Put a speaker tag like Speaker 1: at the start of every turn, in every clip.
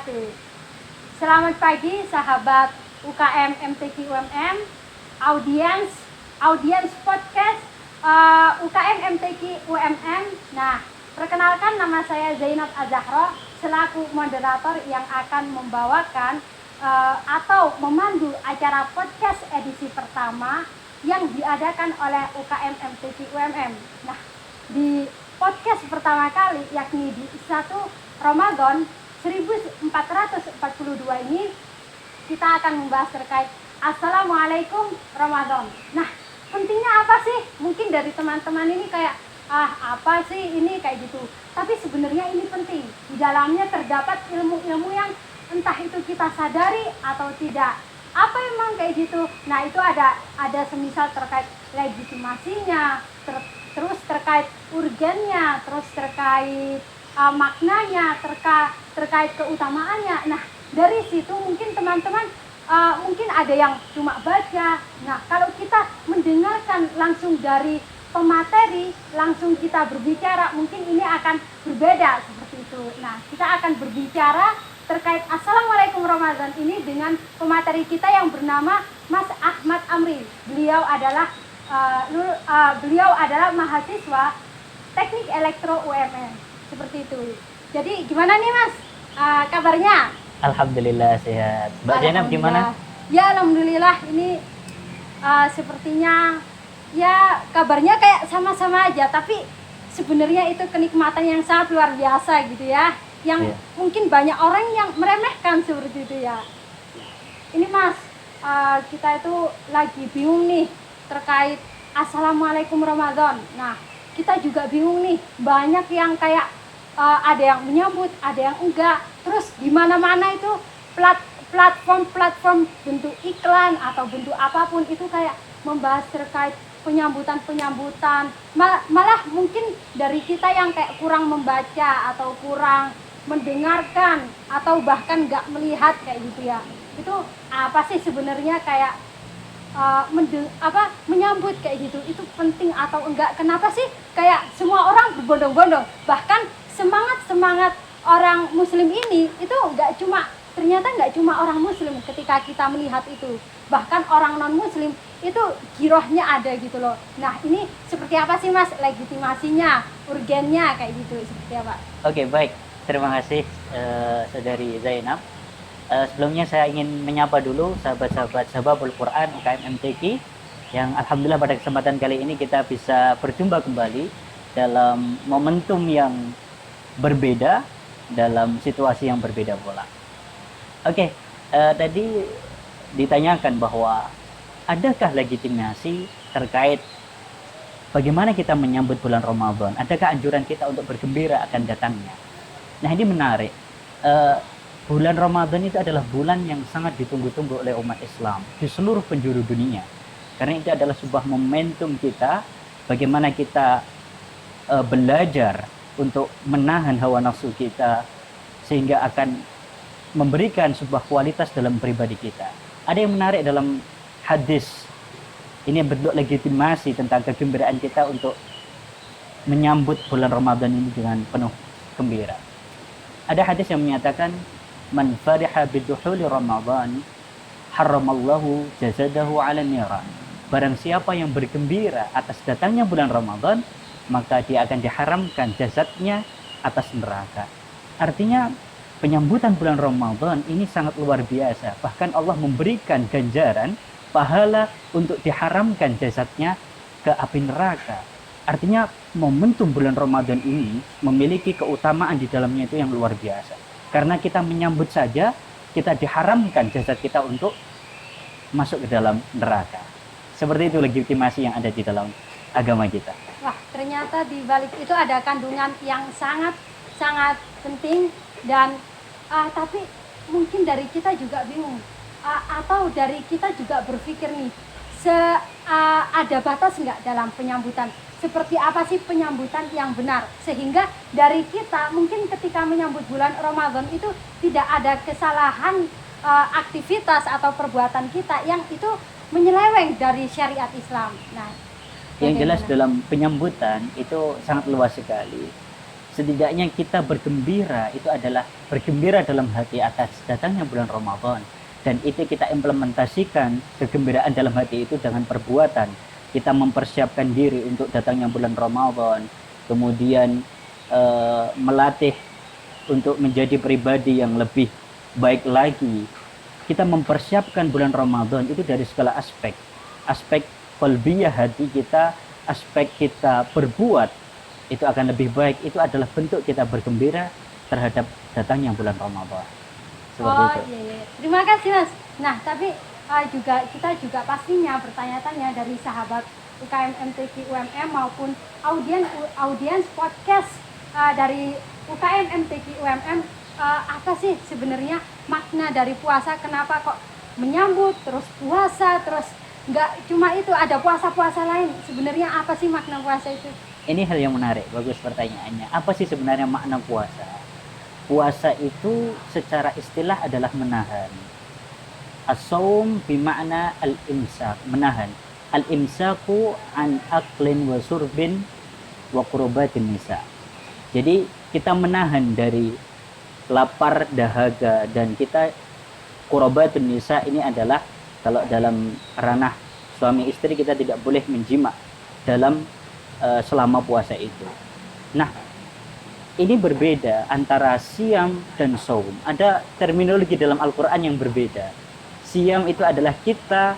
Speaker 1: wabarakatuh. Selamat pagi sahabat UKM MTQ UMM, audiens podcast UKM MTQ UMM. Nah, perkenalkan nama saya Zainab Azahra selaku moderator yang akan membawakan atau memandu acara podcast edisi pertama yang diadakan oleh UKM MTQ UMM. Nah, di podcast pertama kali yakni di 1 Ramadan 1442 ini kita akan membahas terkait Assalamualaikum Ramadan. Nah, pentingnya apa sih? Mungkin dari teman-teman ini kayak apa sih ini kayak gitu. Tapi sebenarnya ini penting. Di dalamnya terdapat ilmu-ilmu yang entah itu kita sadari atau tidak. Apa emang kayak gitu? Nah, itu ada semisal terkait legitimasinya, terus terkait urgennya, terus terkait maknanya, terkait keutamaannya. Nah, dari situ mungkin teman-teman mungkin ada yang cuma baca. Nah, kalau kita mendengarkan langsung dari pemateri, langsung kita berbicara, mungkin ini akan berbeda seperti itu. Nah, kita akan berbicara terkait Assalamualaikum Ramadan ini dengan pemateri kita yang bernama Mas Ahmad Amri. Beliau adalah mahasiswa Teknik Elektro UMM. Seperti itu. Jadi gimana nih Mas kabarnya?
Speaker 2: Alhamdulillah sehat. Mbak Zainab gimana?
Speaker 1: Ya alhamdulillah, ini sepertinya ya kabarnya kayak sama-sama aja, tapi sebenarnya itu kenikmatan yang sangat luar biasa gitu ya, yang mungkin banyak orang yang meremehkan seperti itu ya. Ini Mas, kita itu lagi bingung nih terkait Assalamualaikum Ramadan. Nah, kita juga bingung nih, banyak yang kayak ada yang menyambut, ada yang enggak. Terus di mana-mana itu platform bentuk iklan atau bentuk apapun itu kayak membahas terkait penyambutan. Malah mungkin dari kita yang kayak kurang membaca atau kurang mendengarkan atau bahkan enggak melihat kayak gitu ya. Itu apa sih sebenarnya kayak menyambut kayak gitu, itu penting atau enggak? Kenapa sih kayak semua orang berbondong-bondong, bahkan semangat orang muslim ini itu ternyata nggak cuma orang muslim ketika kita melihat itu, bahkan orang non muslim itu girohnya ada gitu loh. Nah, ini seperti apa sih Mas legitimasinya, urgennya kayak gitu, seperti apa?
Speaker 2: Oke, baik, terima kasih saudari Zainab. Sebelumnya saya ingin menyapa dulu sahabat-sahabat Sababul Quran UKM MTQ yang alhamdulillah pada kesempatan kali ini kita bisa berjumpa kembali dalam momentum yang berbeda, dalam situasi yang berbeda pula. Oke, tadi ditanyakan bahwa adakah legitimasi terkait bagaimana kita menyambut bulan Ramadan? Adakah anjuran kita untuk bergembira akan datangnya? Nah, ini menarik. Bulan Ramadan itu adalah bulan yang sangat ditunggu-tunggu oleh umat Islam di seluruh penjuru dunia. Karena itu adalah sebuah momentum kita, bagaimana kita belajar untuk menahan hawa nafsu kita sehingga akan memberikan sebuah kualitas dalam pribadi kita. Ada yang menarik dalam hadis ini, bentuk legitimasi tentang kegembiraan kita untuk menyambut bulan Ramadan ini dengan penuh gembira. Ada hadis yang menyatakan man fariha biduhuli Ramadan haramallahu jazadahu ala niran. Barang siapa yang bergembira atas datangnya bulan Ramadan, maka dia akan diharamkan jasadnya atas neraka. Artinya penyambutan bulan Ramadan ini sangat luar biasa. Bahkan Allah memberikan ganjaran pahala untuk diharamkan jasadnya ke api neraka. Artinya momentum bulan Ramadan ini memiliki keutamaan di dalamnya itu yang luar biasa. Karena kita menyambut saja, kita diharamkan jasad kita untuk masuk ke dalam neraka. Seperti itu legitimasi yang ada di dalam agama kita.
Speaker 1: Wah, ternyata di balik itu ada kandungan yang sangat penting dan tapi mungkin dari kita juga bingung atau dari kita juga berpikir nih, ada batas nggak dalam penyambutan? Seperti apa sih penyambutan yang benar? Sehingga dari kita mungkin ketika menyambut bulan Ramadan itu tidak ada kesalahan aktivitas atau perbuatan kita yang itu menyeleweng dari syariat Islam. Nah,
Speaker 2: yang jelas dalam penyambutan itu sangat luas sekali. setidaknya kita bergembira itu adalah bergembira dalam hati atas datangnya bulan Ramadan, dan itu kita implementasikan kegembiraan dalam hati itu dengan perbuatan. Kita mempersiapkan diri untuk datangnya bulan Ramadan, kemudian melatih untuk menjadi pribadi yang lebih baik lagi. Kita mempersiapkan bulan Ramadan itu dari segala aspek. Aspek qalbiyah hati kita, aspek kita berbuat itu akan lebih baik. Itu adalah bentuk kita bergembira terhadap datangnya bulan Ramadan. Seperti itu.
Speaker 1: Iya, iya. Terima kasih Mas. Nah, tapi kita juga pastinya bertanya-tanya dari sahabat UKM MTQ UMM maupun audiens podcast dari UKM MTQ UMM, apa sih sebenarnya makna dari puasa? Kenapa kok menyambut terus puasa, terus nggak cuma itu, ada puasa-puasa lain? Sebenarnya apa sih makna puasa itu?
Speaker 2: Ini hal yang menarik, bagus pertanyaannya. Apa sih sebenarnya makna puasa? Puasa itu secara istilah adalah menahan. As-saum bimakna al-imsak, menahan. Al-imsaku an aklin wa surbin wa qurbatin nisa. Jadi kita menahan dari lapar, dahaga, dan kita qurbatun nisa ini adalah kalau dalam ranah suami istri kita tidak boleh menjima dalam selama puasa itu. Nah, ini berbeda antara siam dan saum. Ada terminologi dalam Al-Quran yang berbeda. Siam itu adalah kita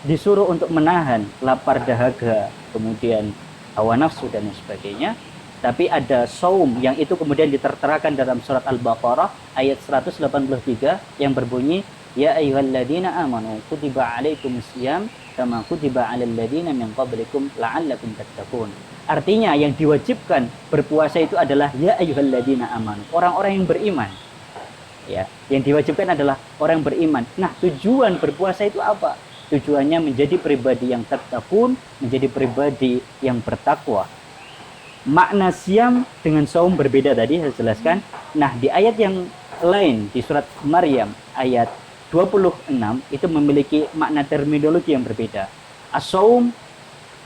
Speaker 2: disuruh untuk menahan lapar, dahaga, kemudian hawa nafsu dan sebagainya. Tapi ada saum yang itu kemudian diterterakan dalam surat Al-Baqarah ayat 183 yang berbunyi, ya ayyuhalladzina amanu kutiba alaikumus syiyam kama kutiba alal ladzina min qablikum la'allakum tattaqun. Artinya yang diwajibkan berpuasa itu adalah ya ayyuhalladzina amanu, orang-orang yang beriman. Ya, yang diwajibkan adalah orang yang beriman. Nah, tujuan berpuasa itu apa? Tujuannya menjadi pribadi yang tattaqun, menjadi pribadi yang bertakwa. Makna siam dengan saum berbeda tadi saya jelaskan. Nah, di ayat yang lain di surat Maryam ayat 26 itu memiliki makna terminologi yang berbeda. As-saum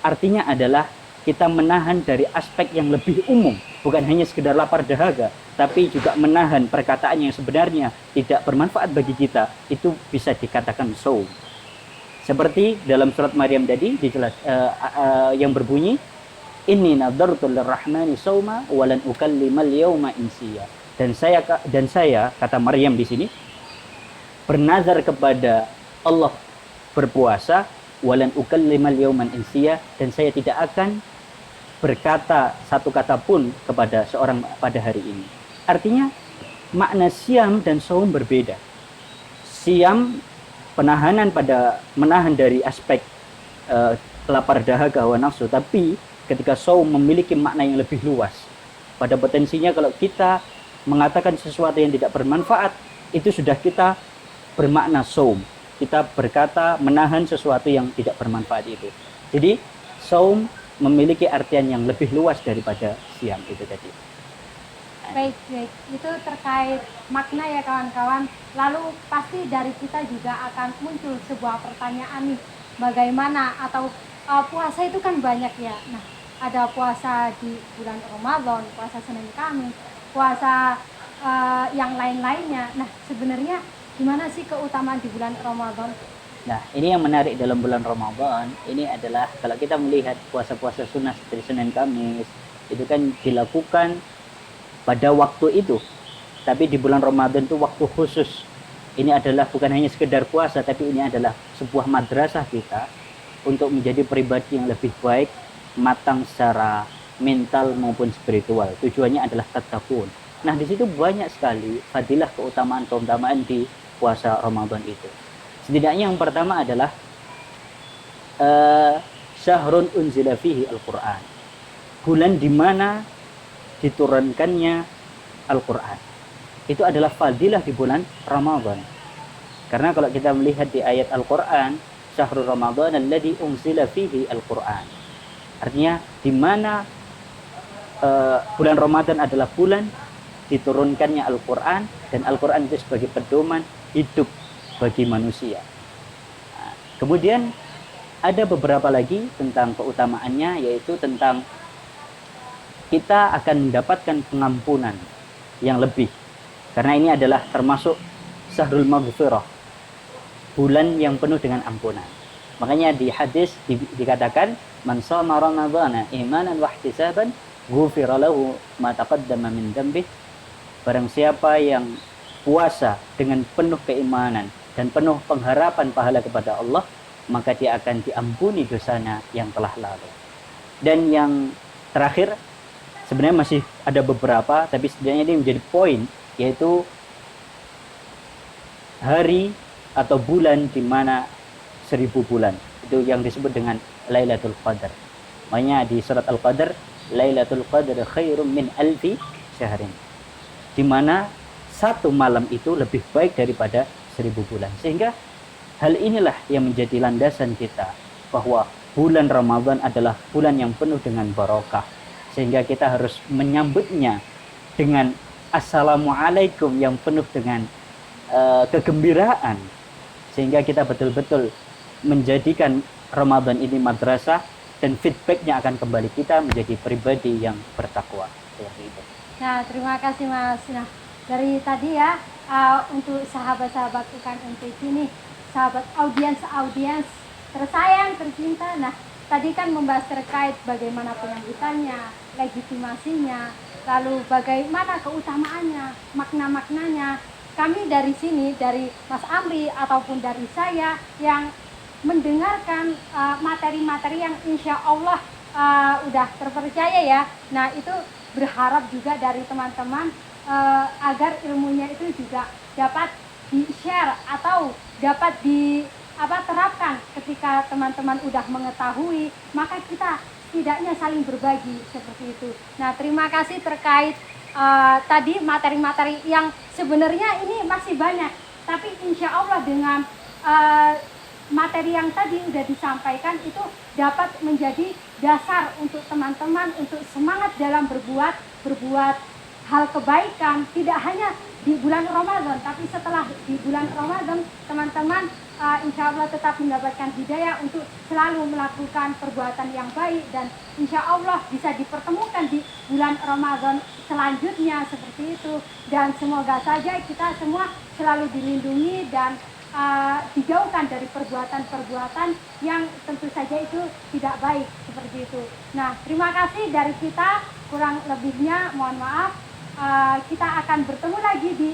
Speaker 2: artinya adalah kita menahan dari aspek yang lebih umum, bukan hanya sekedar lapar dahaga, tapi juga menahan perkataan yang sebenarnya tidak bermanfaat bagi kita, itu bisa dikatakan saum. Seperti dalam surat Maryam tadi yang berbunyi, inni nadartu lirrahmani sauma wa lan ukallimal yawma insiya. Dan saya kata Maryam di sini bernazar kepada Allah berpuasa, walan ukallimal yawman insiya, dan saya tidak akan berkata satu kata pun kepada seorang pada hari ini. Artinya makna siam dan saum berbeda. Siam menahan dari aspek lapar dahaga hawa nafsu, tapi ketika saum memiliki makna yang lebih luas. Pada potensinya kalau kita mengatakan sesuatu yang tidak bermanfaat, itu sudah kita bermakna saum. Kita berkata menahan sesuatu yang tidak bermanfaat itu. Jadi saum memiliki artian yang lebih luas daripada siam itu tadi.
Speaker 1: Baik, itu terkait makna ya kawan-kawan. Lalu pasti dari kita juga akan muncul sebuah pertanyaan nih, bagaimana atau puasa itu kan banyak ya. Nah, ada puasa di bulan Ramadan, puasa Senin Kamis, puasa yang lain-lainnya. Nah, sebenarnya gimana sih keutamaan di bulan Ramadan?
Speaker 2: Nah, ini yang menarik dalam bulan Ramadan, ini adalah kalau kita melihat puasa-puasa sunnah seperti Senin Kamis, itu kan dilakukan pada waktu itu. Tapi di bulan Ramadan itu waktu khusus. Ini adalah bukan hanya sekedar puasa, tapi ini adalah sebuah madrasah kita untuk menjadi pribadi yang lebih baik, matang secara mental maupun spiritual. Tujuannya adalah tattaqun. Nah, di situ banyak sekali fadilah keutamaan di puasa Ramadan itu. Setidaknya yang pertama adalah syahrun unzila fihi Al-Quran. Bulan di mana diturunkannya Al-Quran. Itu adalah fadilah di bulan Ramadan. Karena kalau kita melihat di ayat Al-Quran, syahrul Ramadan alladzi unzila fihi Al-Quran. Artinya di mana bulan Ramadan adalah bulan diturunkannya Al-Quran, dan Al-Quran itu sebagai pedoman hidup bagi manusia. Nah, kemudian ada beberapa lagi tentang keutamaannya, yaitu tentang kita akan mendapatkan pengampunan yang lebih. Karena ini adalah termasuk Syahrul Maghfirah, bulan yang penuh dengan ampunan. Makanya di hadis dikatakan, man shoma ramadhana imanan wa ihtisaban ghufira lahu ma taqaddama min dzambih. Barang siapa yang puasa dengan penuh keimanan dan penuh pengharapan pahala kepada Allah, maka dia akan diampuni dosanya yang telah lalu. Dan yang terakhir, sebenarnya masih ada beberapa, tapi setidaknya ini menjadi poin, yaitu hari atau bulan di mana 1000 bulan. Itu yang disebut dengan Lailatul Qadar. Makanya di surat Al-Qadar, Lailatul Qadar khairum min alfi syahrin. Di mana satu malam itu lebih baik daripada 1000 bulan. Sehingga hal inilah yang menjadi landasan kita bahwa bulan Ramadan adalah bulan yang penuh dengan barokah. Sehingga kita harus menyambutnya dengan assalamualaikum yang penuh dengan kegembiraan. Sehingga kita betul-betul menjadikan Ramadan ini madrasah, dan feedbacknya akan kembali kita menjadi pribadi yang bertakwa. Seperti itu.
Speaker 1: Nah, terima kasih Mas. Nah, dari tadi ya, untuk sahabat-sahabat UKM MTQ ini, sahabat audiens tersayang, tercinta. Nah, tadi kan membahas terkait bagaimana penyambutannya, legitimasinya, lalu bagaimana keutamaannya, makna-maknanya. Kami dari sini, dari Mas Amri ataupun dari saya yang mendengarkan materi-materi yang insya Allah udah terpercaya ya. Nah, itu berharap juga dari teman-teman agar ilmunya itu juga dapat di-share atau dapat terapkan ketika teman-teman udah mengetahui, maka kita setidaknya saling berbagi seperti itu. Nah, terima kasih terkait tadi materi-materi yang sebenarnya ini masih banyak, tapi insya Allah dengan materi yang tadi udah disampaikan itu dapat menjadi dasar untuk teman-teman untuk semangat dalam berbuat hal kebaikan, tidak hanya di bulan Ramadan, tapi setelah di bulan Ramadan teman-teman insya Allah tetap mendapatkan hidayah untuk selalu melakukan perbuatan yang baik, dan insya Allah bisa dipertemukan di bulan Ramadan selanjutnya seperti itu. Dan semoga saja kita semua selalu dilindungi dan dijauhkan dari perbuatan-perbuatan yang tentu saja itu tidak baik seperti itu. Nah, terima kasih dari kita, kurang lebihnya mohon maaf. Kita akan bertemu lagi di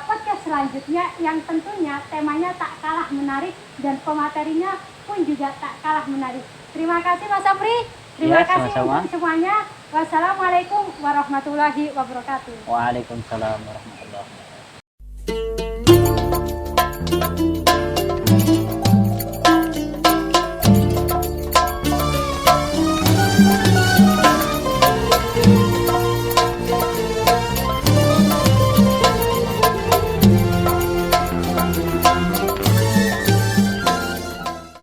Speaker 1: podcast selanjutnya yang tentunya temanya tak kalah menarik dan pematerinya pun juga tak kalah menarik. Terima kasih Mas Amri, terima kasih
Speaker 2: sama-sama.
Speaker 1: untuk semuanya. Wassalamualaikum warahmatullahi wabarakatuh.
Speaker 2: Waalaikumsalam warahmatullahi wabarakatuh.